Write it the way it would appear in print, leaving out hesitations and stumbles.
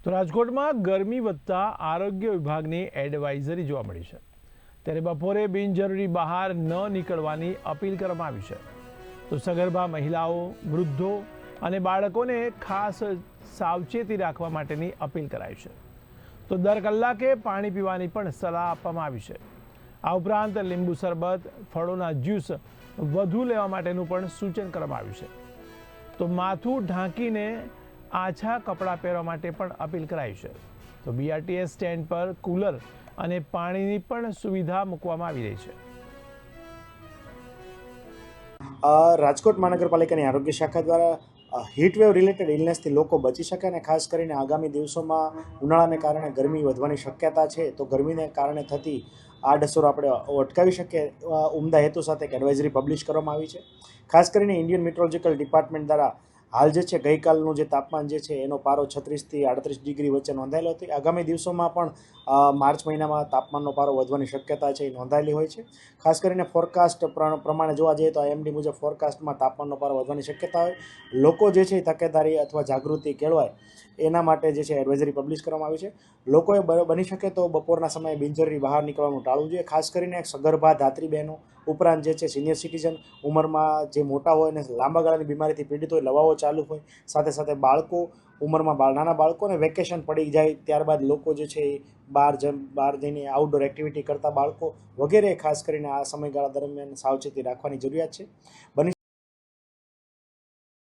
તો રાજકોટમાં ગરમી વધતા આરોગ્ય વિભાગની એડવાઇઝરી જોવા મળી છે, ત્યારે બપોરે બિનજરૂરી બહાર ન નીકળવાની અપીલ કરવામાં આવી છે. તો સગર્ભા મહિલાઓ, વૃદ્ધો અને બાળકોને ખાસ સાવચેતી રાખવા માટેની અપીલ કરાઈ છે. તો દર કલાકે પાણી પીવાની પણ સલાહ આપવામાં આવી છે. આ ઉપરાંત લીંબુ શરબત, ફળોના જ્યુસ વધુ લેવા માટેનું પણ સૂચન કરવામાં આવ્યું છે. તો માથું ઢાંકીને આછા કપડાં પહેરવા માટે પણ અપીલ કરાઈ છે. તો BRTS સ્ટેન્ડ પર કુલર અને પાણીની પણ સુવિધા મૂકવામાં આવી રહી છે. રાજકોટ મહાનગરપાલિકાની આરોગ્ય શાખા દ્વારા હીટવેવ રિલેટેડ ઇલનેસથી લોકો બચી શકે અને ખાસ કરીને આગામી દિવસોમાં ઉનાળાને કારણે ગરમી વધવાની શક્યતા છે, તો ગરમીને કારણે થતી આડઅસરો આપણે અટકાવી શકીએ ઉમદા હેતુ સાથે એક એડવાઇઝરી પબ્લિશ કરવામાં આવી છે. ખાસ કરીને ઇન્ડિયન મેટ્રોલોજીકલ ડિપાર્ટમેન્ટ દ્વારા હાલ જે છે ગઈકાલનું જે તાપમાન જે છે એનો પારો 36 થી 38 ડિગ્રી વચ્ચે નોંધાયેલો હતો. આગામી દિવસોમાં પણ માર્ચ મહિનામાં તાપમાનનો પારો વધવાની શક્યતા છે એ નોંધાયેલી હોય છે. ખાસ કરીને ફોરકાસ્ટ પ્રમાણે જોવા જઈએ તો IMD મુજબ ફોરકાસ્ટમાં તાપમાનનો પારો વધવાની શક્યતા હોય. લોકો જે છે એ તકેદારી અથવા જાગૃતિ કેળવાય એના માટે જે છે એડવાઇઝરી પબ્લિશ કરવામાં આવી છે. લોકોએ બની શકે તો બપોરના સમયે બિનજરૂરી બહાર નીકળવાનું ટાળવું જોઈએ. ખાસ કરીને સગર્ભા ધાત્રી બહેનો ઉપરાંત જે છે સિનિયર સિટીઝન, ઉંમરમાં જે મોટા હોય અને લાંબા ગાળાની બીમારીથી પીડિત હોય, લવાઓ ચાલુ હોય, સાથે સાથે બાળકો, ઉંમરમાં નાના બાળકોને વેકેશન પડી જાય ત્યારબાદ લોકો જે છે એ બહાર જઈને આઉટડોર એક્ટિવિટી કરતા બાળકો વગેરે ખાસ કરીને આ સમયગાળા દરમિયાન સાવચેતી રાખવાની જરૂરિયાત છે. બની